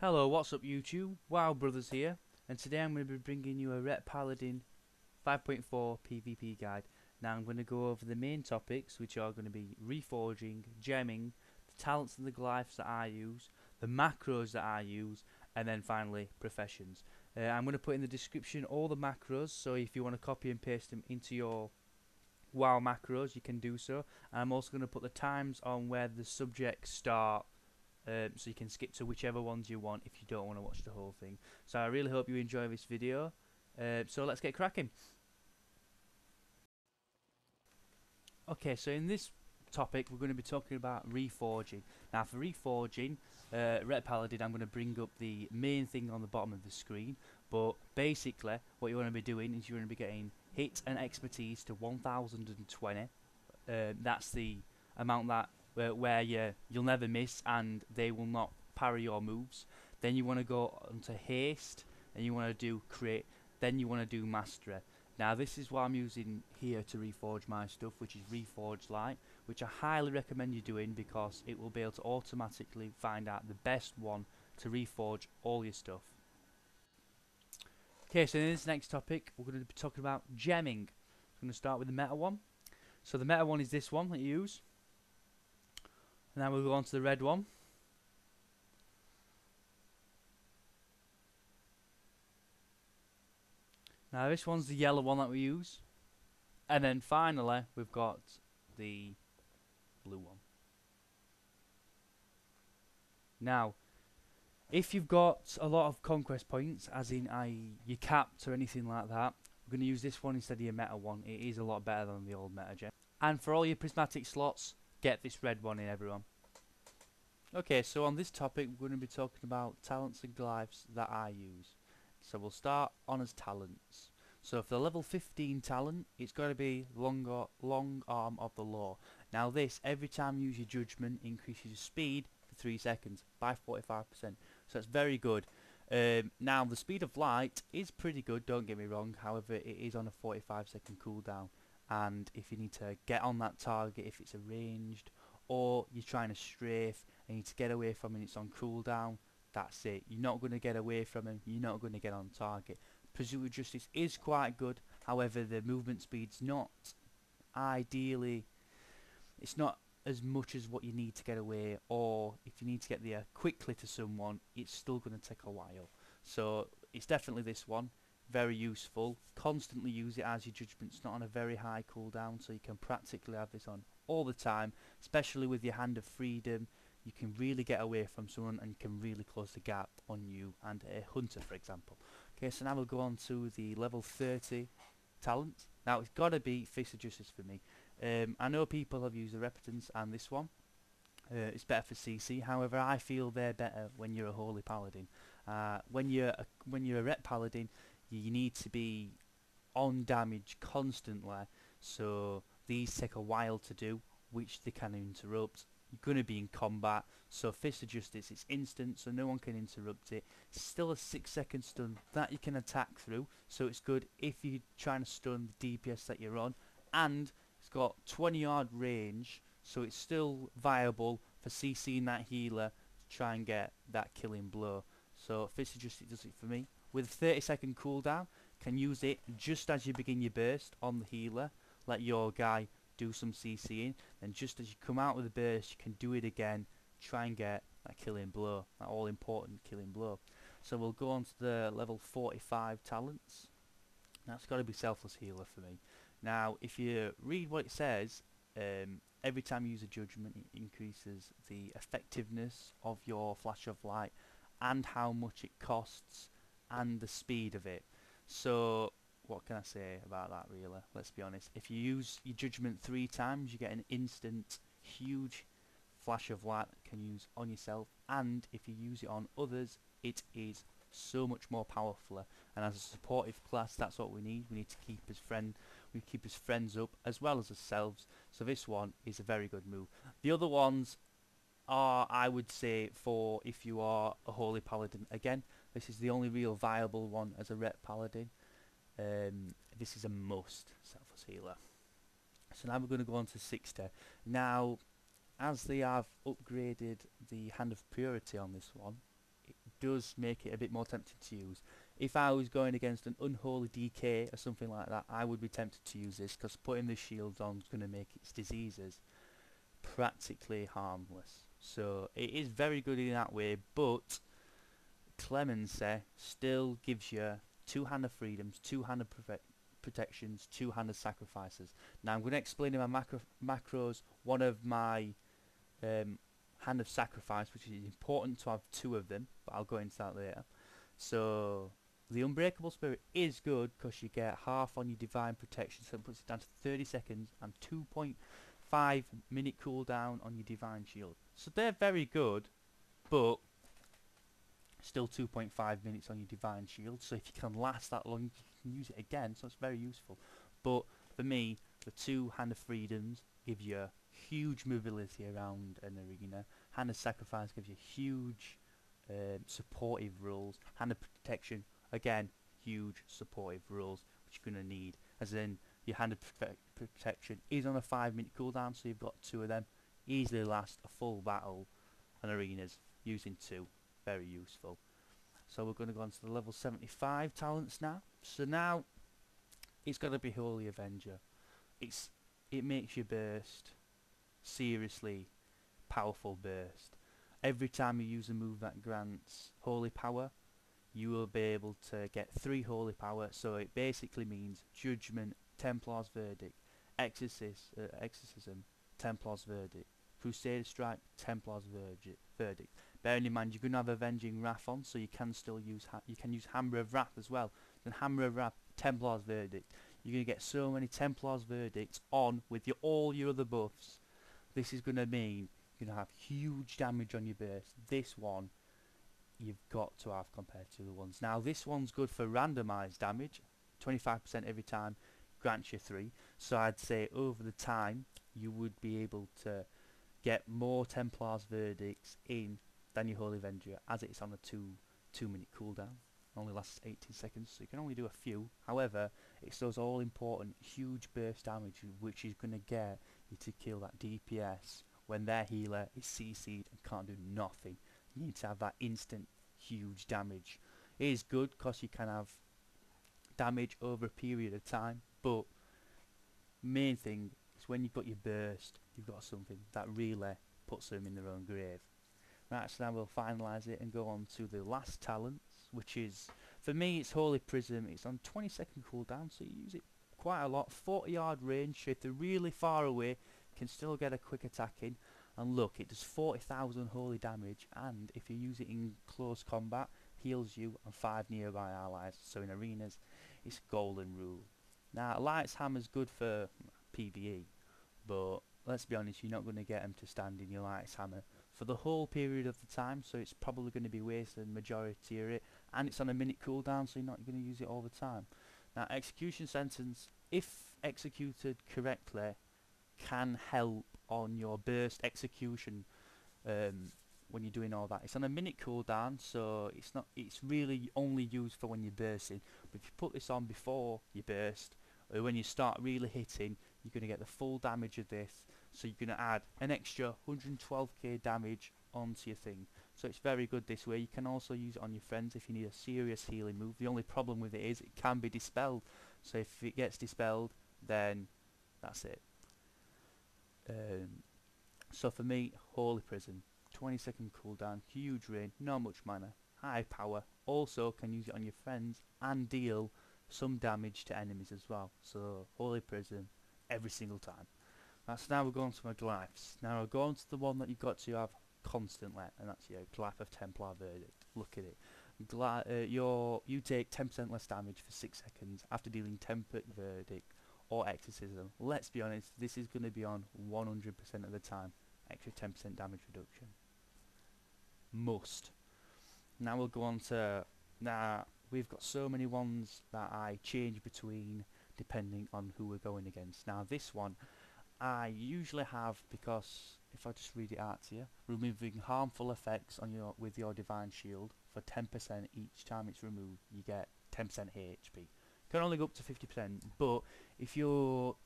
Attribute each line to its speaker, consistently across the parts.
Speaker 1: Hello, what's up YouTube? Wow Brothers here, and today I'm going to be bringing you a Ret Paladin 5.4 PvP guide. Now I'm going to go over the main topics, which are going to be reforging, gemming, the talents and the glyphs that I use, the macros that I use, and then finally professions. I'm going to put in the description all the macros, so if you want to copy and paste them into your WoW macros, you can do so. And I'm also going to put the times on where the subjects start, so you can skip to whichever ones you want if you don't want to watch the whole thing. So I really hope you enjoy this video. So let's get cracking. Okay, so in this topic we're going to be talking about reforging. Now for reforging, Ret Paladin, I'm going to bring up the main thing on the bottom of the screen. But basically what you want to be doing is you're going to be getting hit and expertise to 1020. That's the amount that where you'll never miss and they will not parry your moves. Then you want to go onto haste, and you want to do crit, then you want to do mastery. Now this is what I'm using here to reforge my stuff, which is Reforged Light, which I highly recommend you doing because it will be able to automatically find out the best one to reforge all your stuff. Okay, so in this next topic we're going to be talking about gemming. I'm going to start with the meta one. So the meta one is this one that you use. Now we'll go on to the red one. Now this one's the yellow one that we use. And then finally we've got the blue one. Now, if you've got a lot of conquest points, as in you're capped or anything like that, we're going to use this one instead of your meta one. It is a lot better than the old meta gem. And for all your prismatic slots, get this red one in, everyone. Okay, so on this topic we're going to be talking about talents and glyphs that I use. So we'll start on as talents. So for the level 15 talent, it's got to be long arm of the law. Now this, every time you use your judgment, increases your speed for 3 seconds by 45%. So that's very good. Now the speed of light is pretty good, don't get me wrong. However, it is on a 45-second cooldown. And if you need to get on that target, if it's a ranged, or you're trying to strafe and you need to get away from it and it's on cooldown, that's it. You're not going to get away from him, you're not going to get on target. Pursuit of Justice is quite good, however the movement speed's not ideally, it's not as much as what you need to get away, or if you need to get there quickly to someone, it's still going to take a while. So it's definitely this one, very useful. Constantly use it as your judgment's not on a very high cooldown, so you can practically have this on all the time, especially with your Hand of Freedom. You can really get away from someone and you can really close the gap on you and a hunter, for example. Okay, so now we'll go on to the level 30 talent. Now it's got to be Fist of Justice for me. I know people have used the Repetence and this one. It's better for CC. However, I feel they're better when you're a Holy Paladin. When you're a Ret Paladin, you need to be on damage constantly. So these take a while to do, which they can interrupt. You're going to be in combat, so Fist of Justice, it's instant, so no one can interrupt it. It's still a 6-second stun that you can attack through, so it's good if you're trying to stun the DPS that you're on. And it's got 20-yard range, so it's still viable for CCing that healer to try and get that killing blow. So Fist of Justice does it for me. With a 30-second cooldown, can use it just as you begin your burst on the healer. Let your guy do some CCing, then just as you come out with a burst, you can do it again, try and get that killing blow, that all important killing blow. So we'll go on to the level 45 talents. That's got to be Selfless Healer for me. Now if you read what it says, every time you use a judgment it increases the effectiveness of your flash of light and how much it costs and the speed of it. So what can I say about that, really? Let's be honest. If you use your judgment 3 times, you get an instant, huge flash of light that you can use on yourself, and if you use it on others, it is so much more powerful. And as a supportive class, that's what we need. We need to keep his friends up as well as ourselves. So this one is a very good move. The other ones are, I would say, for if you are a Holy Paladin. Again, this is the only real viable one as a Ret Paladin. This is a must, Selfless Healer. So now we're going to go on to 60. Now, as they have upgraded the Hand of Purity on this one, it does make it a bit more tempting to use. If I was going against an unholy DK or something like that, I would be tempted to use this, because putting the shields on is going to make its diseases practically harmless. So it is very good in that way, but Clemency still gives you two-handed freedoms, two-handed protections, two-handed sacrifices. Now I'm going to explain in my macros one of my hand of sacrifice, which is important to have two of them, but I'll go into that later. So the Unbreakable Spirit is good because you get half on your divine protection, so it puts it down to 30 seconds, and 2.5 minute cooldown on your divine shield. So they're very good, but still 2.5 minutes on your divine shield, so if you can last that long you can use it again, so it's very useful. But for me, the two Hand of Freedoms give you huge mobility around an arena. Hand of Sacrifice gives you huge supportive rules. Hand of Protection, again, huge supportive rules which you're going to need, as in your Hand of Protection is on a 5-minute cooldown, so you've got two of them. Easily last a full battle on arenas using two. Very useful. So we're going to go on to the level 75 talents now. So now it's got to be Holy Avenger. It makes your burst seriously powerful burst. Every time you use a move that grants holy power, you will be able to get 3 holy power. So it basically means Judgment, Templar's Verdict, Exorcism, Templar's Verdict, Crusader Strike, Templar's Verdict. Bearing in mind you're going to have Avenging Wrath on, so you can still use Hammer of Wrath as well. Then Hammer of Wrath, Templar's Verdict. You're going to get so many Templar's Verdicts on with all your other buffs. This is going to mean you're going to have huge damage on your burst. This one you've got to have compared to the ones. Now this one's good for randomized damage, 25% every time, grants you 3. So I'd say over the time you would be able to get more Templar's Verdicts in than your Holy Avenger, as it's on a 2-minute cooldown. Only lasts 18 seconds, so you can only do a few. However, it's those all important huge burst damage which is going to get you to kill that DPS when their healer is CC'd and can't do nothing. You need to have that instant huge damage. It is good because you can have damage over a period of time, but main thing is when you've got your burst, you've got something that really puts them in their own grave. Right, so now we'll finalise it and go on to the last talents, which is, for me, it's Holy Prism. It's on 20-second cooldown, so you use it quite a lot. 40-yard range, so if they're really far away, you can still get a quick attack in. And look, it does 40,000 holy damage, and if you use it in close combat, heals you and 5 nearby allies. So in arenas, it's golden rule. Now, Light's Hammer's good for PvE, but let's be honest, you're not going to get him to stand in your Light's Hammer for the whole period of the time, so it's probably going to be wasted majority of it, and it's on a minute cooldown, so you're not going to use it all the time. Now, Execution Sentence, if executed correctly, can help on your burst execution when you're doing all that. It's on a minute cooldown, so it's really only used for when you're bursting. But if you put this on before you burst, or when you start really hitting, you're going to get the full damage of this, so you're going to add an extra 112k damage onto your thing. So it's very good this way. You can also use it on your friends if you need a serious healing move. The only problem with it is it can be dispelled, so if it gets dispelled, then that's it. So for me, Holy Prism, 20-second cooldown, huge range, not much mana, high power. Also can use it on your friends and deal some damage to enemies as well. So Holy Prism every single time. So now we're going to my glyphs. Now we're going to the one that you've got to have constantly, and that's your Glyph of Templar Verdict. Look at it. You take 10% less damage for 6 seconds after dealing Tempered Verdict or Exorcism. Let's be honest, this is going to be on 100% of the time. Extra 10% damage reduction. Must. Now we'll go on to... Now, we've got so many ones that I change between depending on who we're going against. Now this one I usually have, because if I just read it out to you, removing harmful effects on with your divine shield for 10% each time it's removed, you get 10% HP. Can only go up to 50%, but if you're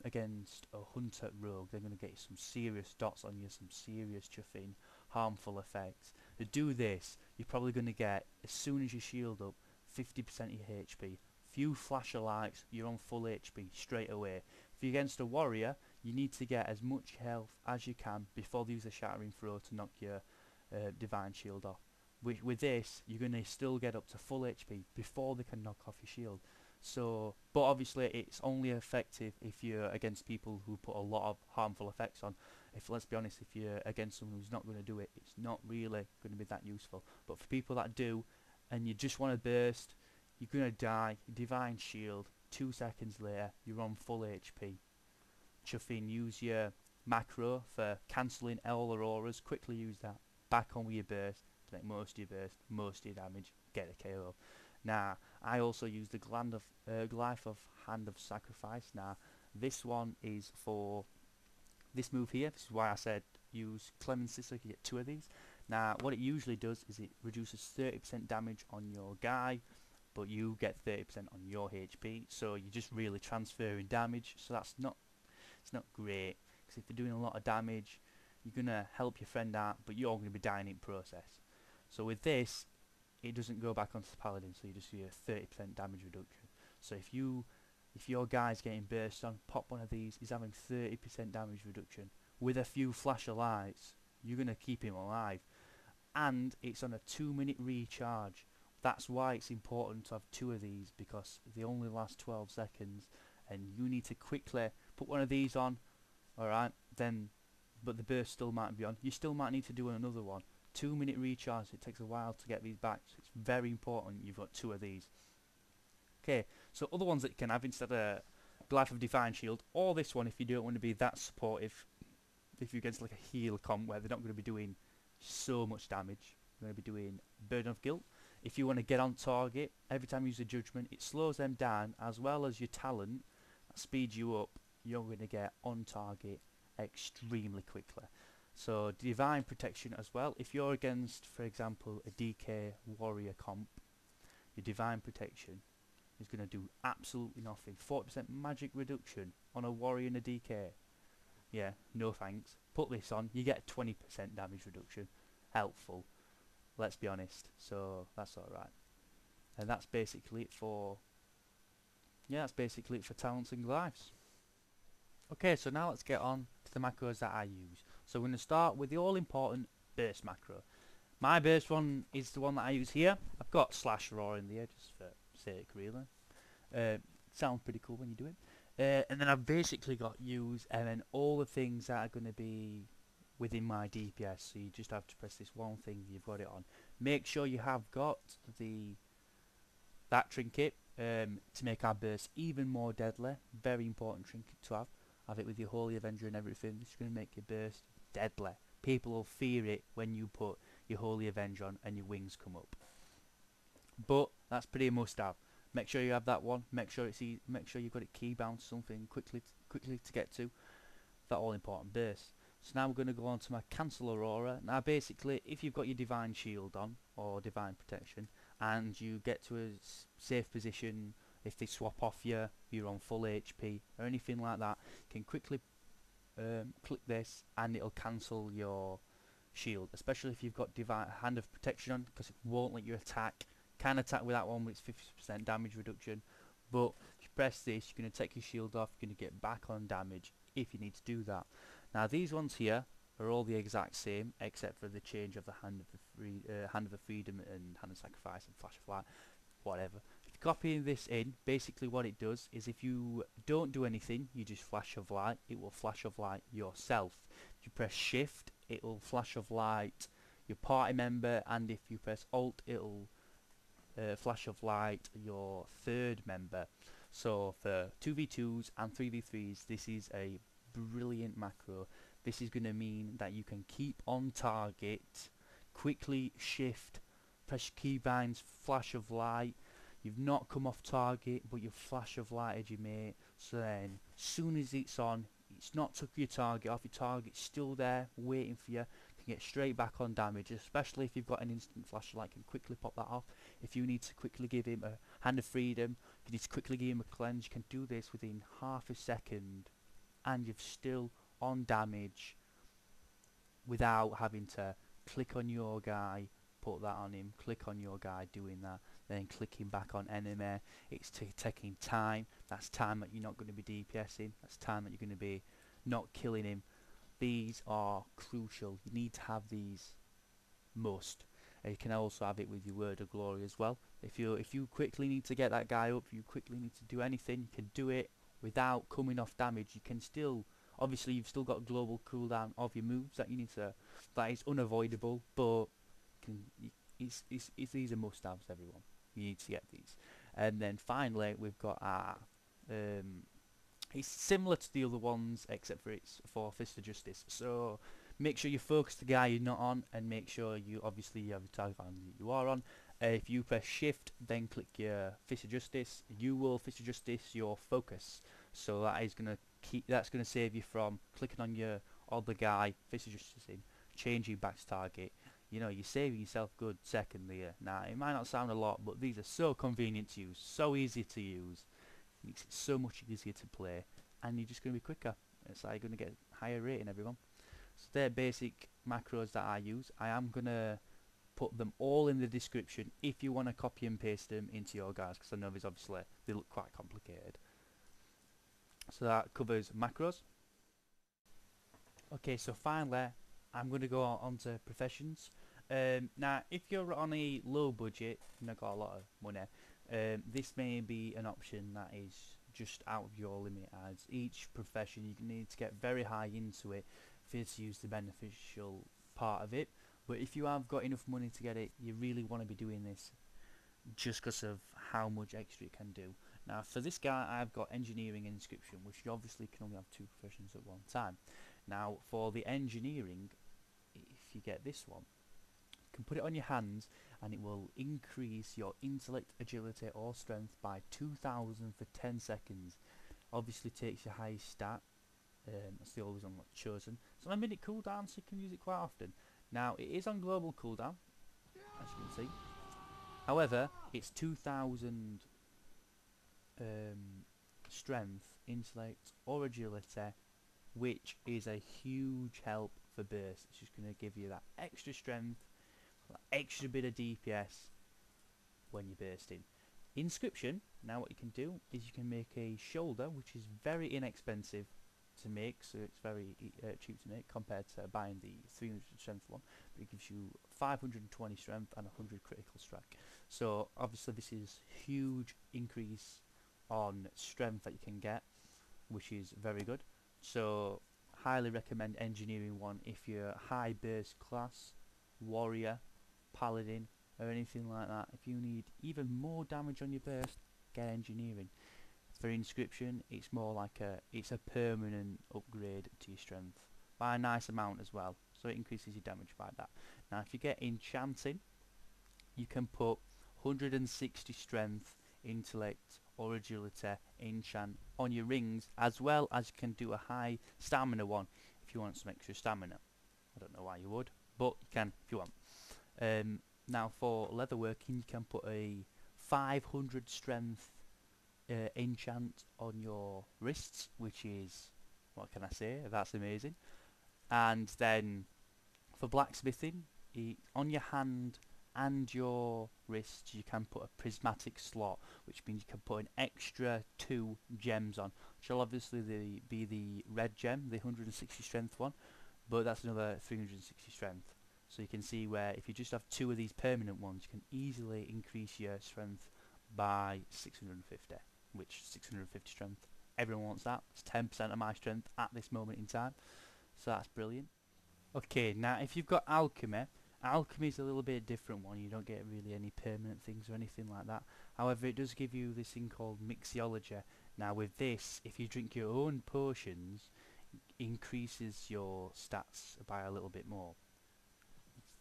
Speaker 1: against a hunter rogue, they're going to get you some serious dots on you, some serious chuffing harmful effects. To do this, you're probably going to get, as soon as you shield up, 50% of your HP. Few flash of lights, you're on full HP straight away. If you're against a warrior, you need to get as much health as you can before they use a shattering throw to knock your divine shield off. With this, you're going to still get up to full HP before they can knock off your shield. So, but obviously it's only effective if you're against people who put a lot of harmful effects on. If, let's be honest, if you're against someone who's not going to do it, it's not really going to be that useful. But for people that do, and you just want to burst, you're going to die, divine shield, 2 seconds later, you're on full HP. Chuff in, use your macro for cancelling all auroras, quickly use that, back on with your burst, to make most of your burst, most of your damage, get a KO. Now, I also use the glyph of Hand of Sacrifice. Now, this one is for this move here. This is why I said use Clemency, so you can get 2 of these. Now, what it usually does is it reduces 30% damage on your guy, but you get 30% on your HP, so you're just really transferring damage, so it's not great, because if you're doing a lot of damage, you're going to help your friend out, but you're going to be dying in process. So with this, it doesn't go back onto the paladin, so you just see a 30% damage reduction. So if your guy's getting burst on, pop one of these, he's having 30% damage reduction. With a few flash of lights, you're going to keep him alive. And it's on a 2-minute recharge. That's why it's important to have 2 of these, because they only last 12 seconds, and you need to quickly put one of these on, alright, then, but the burst still might be on. You still might need to do another one. 2-minute recharge, it takes a while to get these back, so it's very important you've got 2 of these. Okay, so other ones that you can have instead of Glyph of Divine Shield, or this one if you don't want to be that supportive, if you're against like a heal comp where they're not going to be doing so much damage, you're going to be doing Burden of Guilt. If you want to get on target, every time you use a judgment, it slows them down, as well as your talent, that speeds you up, you're going to get on target extremely quickly. So Divine Protection as well, if you're against, for example, a DK warrior comp, your Divine Protection is going to do absolutely nothing. 40% magic reduction on a warrior and a DK. Yeah, no thanks. Put this on, you get 20% damage reduction. Helpful, let's be honest. So that's alright. And that's basically it for talents and glyphs. Okay, so now let's get on to the macros that I use. So we're going to start with the all-important burst macro. My burst one is the one that I use here. I've got slash roar in there just for sake, really. Sounds pretty cool when you do it. And then I've basically got use and then all the things that are going to be within my DPS. So you just have to press this one thing, you've got it on. Make sure you have got that trinket to make our burst even more deadly. Very important trinket to have. Have it with your Holy Avenger and everything. This is going to make your burst deadly. People will fear it when you put your Holy Avenger on and your wings come up. But that's pretty a must-have. Make sure you have that one. Make sure you've got it key bound to something quickly to get to. That all-important burst. So now we're going to go on to my Cancel Aurora. Now basically, if you've got your Divine Shield on or Divine Protection, and you get to a safe position, if they swap off you, you're on full HP or anything like that, you can quickly click this and it'll cancel your shield, especially if you've got Divine Hand of Protection on, because it won't let you attack. Can attack with that one, but it's 50% damage reduction. But if you press this, you're going to take your shield off, you're going to get back on damage if you need to do that. Now these ones here are all the exact same, except for the change of the Hand of the Freedom and Hand of Sacrifice and Flash of Light, whatever. If you copy this in, basically what it does is if you don't do anything, you just Flash of Light, it will Flash of Light yourself. If you press Shift, it will Flash of Light your party member, and if you press Alt, it'll Flash of Light your third member. So for 2v2s and 3v3s, this is a brilliant macro. This is going to mean that you can keep on target, quickly shift, press keybinds, Flash of Light. You've not come off target, but you've Flash of Lighted your mate. So then, as soon as it's on, it's not took your target off. Your target's still there, waiting for you. You can get straight back on damage, especially if you've got an instant Flash of Light. You can quickly pop that off. If you need to quickly give him a Hand of Freedom, you need to quickly give him a cleanse. You can do this within half a second, and you've still on damage without having to click on your guy, put that on him, click on your guy doing that, then clicking back on enemy. It's taking time. That's time that you're not going to be DPSing. That's time that you're going to be not killing him. These are crucial. You need to have these must. You can also have it with your word of glory as well. If you quickly need to get that guy up, if you quickly need to do anything, you can do it without coming off damage. You can still, obviously you've still got global cooldown of your moves that you need to, that is unavoidable, but these are must-haves, everyone. You need to get these. And then finally we've got our it's similar to the other ones except for it's for Fist of Justice. So make sure you focus the guy you're not on, and make sure you obviously you have the target on that you are on. If you press shift then click your Fist of Justice, you will Fist of Justice your focus. So that is gonna save you from clicking on your other guy, Fist of Justice in, changing back to target. You know, you're saving yourself good second there. Now it might not sound a lot, but these are so convenient to use, so easy to use. Makes it so much easier to play, and you're just going to be quicker. It's like you're going to get higher rating, everyone. So they're basic macros that I use. I am going to put them all in the description if you want to copy and paste them into your guys, because I know these obviously they look quite complicated. So that covers macros. Okay, so finally I'm going to go on to professions. Now if you're on a low budget, you've not got a lot of money, this may be an option that is just out of your limit, as each profession you need to get very high into it for you to use the beneficial part of it. But if you have got enough money to get it, you really want to be doing this just because of how much extra it can do. Now for this guy I've got engineering and inscription, which you obviously can only have two professions at one time. Now for the engineering, if you get this one, you can put it on your hands and it will increase your intellect, agility or strength by 2000 for 10 seconds. Obviously takes your highest stat, that's the always on chosen. It's on a minute cooldown, so you can use it quite often. Now it is on global cooldown, as you can see. However, it's 2000 strength, intellect or agility, which is a huge help for burst. It's just going to give you that extra strength, that extra bit of DPS when you're bursting. Inscription, now what you can do is you can make a shoulder, which is very inexpensive to make, so it's very cheap to make compared to buying the 300 strength one, but it gives you 520 strength and 100 critical strike. So obviously this is huge increase on strength that you can get, which is very good. So highly recommend engineering one if you're high burst class, warrior, paladin or anything like that. If you need even more damage on your burst, get engineering. For inscription, it's more like it's a permanent upgrade to your strength by a nice amount as well, so it increases your damage by that. Now if you get enchanting, you can put 160 strength, intellect or agility enchant on your rings, as well as you can do a high stamina one if you want some extra stamina. I don't know why you would, but you can if you want. Now for leatherworking, you can put a 500 strength enchant on your wrists, which is, what can I say, that's amazing. And then for blacksmithing, on your hand and your wrists you can put a prismatic slot, which means you can put an extra 2 gems on, which will obviously be the red gem, the 160 strength one, but that's another 360 strength. So you can see where if you just have 2 of these permanent ones, you can easily increase your strength by 650, which 650 strength, everyone wants that. It's 10% of my strength at this moment in time, so that's brilliant. Okay, now if you've got alchemy, alchemy is a little bit different one. You don't get really any permanent things or anything like that. However, it does give you this thing called mixology. Now with this, if you drink your own potions, it increases your stats by a little bit more.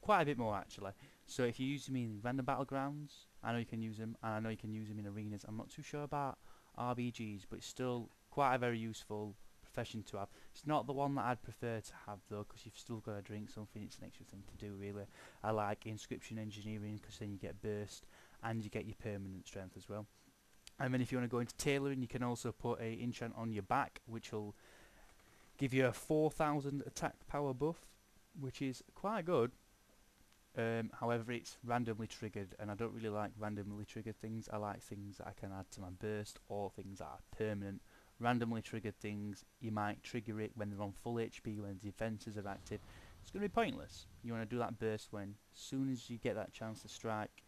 Speaker 1: Quite a bit more actually. So if you use them in random battlegrounds, I know you can use them, and I know you can use them in arenas. I'm not too sure about RBGs, but it's still quite a very useful profession to have. It's not the one that I'd prefer to have though, because you've still got to drink something. It's an extra thing to do really. I like inscription engineering because then you get burst and you get your permanent strength as well. And then if you want to go into tailoring, you can also put a enchant on your back, which will give you a 4000 attack power buff, which is quite good. However, it's randomly triggered, and I don't really like randomly triggered things. I like things that I can add to my burst, or things that are permanent. Randomly triggered things, you might trigger it when they're on full HP, when defences are active. It's going to be pointless. You want to do that burst when, as soon as you get that chance to strike,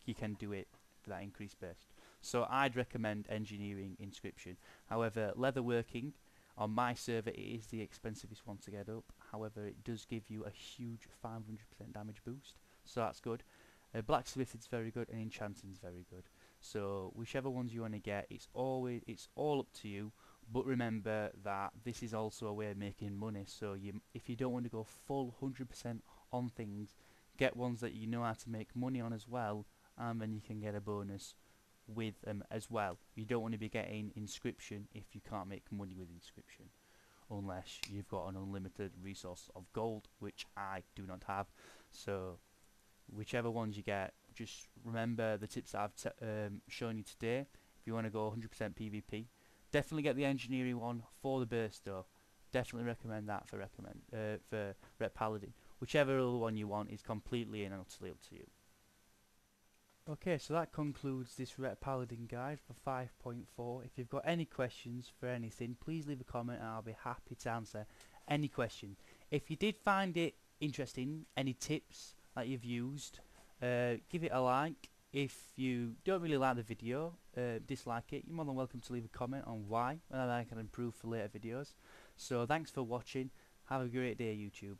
Speaker 1: you can do it for that increased burst. So I'd recommend engineering inscription. However, leatherworking, on my server it is the expensivest one to get up. However, it does give you a huge 500% damage boost, so that's good. Blacksmith is very good, and enchanting is very good. So whichever ones you want to get, it's all up to you. But remember that this is also a way of making money. So if you don't want to go full 100% on things, get ones that you know how to make money on as well, and then you can get a bonus with them as well. You don't want to be getting inscription if you can't make money with inscription, unless you've got an unlimited resource of gold, which I do not have. So whichever ones you get, just remember the tips that I've shown you today. If you want to go 100% PvP, definitely get the engineering one for the burst though. Definitely recommend that for Ret Paladin. Whichever other one you want is completely and utterly up to you. Okay, so that concludes this Ret Paladin guide for 5.4. If you've got any questions for anything, please leave a comment and I'll be happy to answer any question. If you did find it interesting, any tips that you've used, give it a like. If you don't really like the video, dislike it, you're more than welcome to leave a comment on why, and I can improve for later videos. So thanks for watching. Have a great day, YouTube.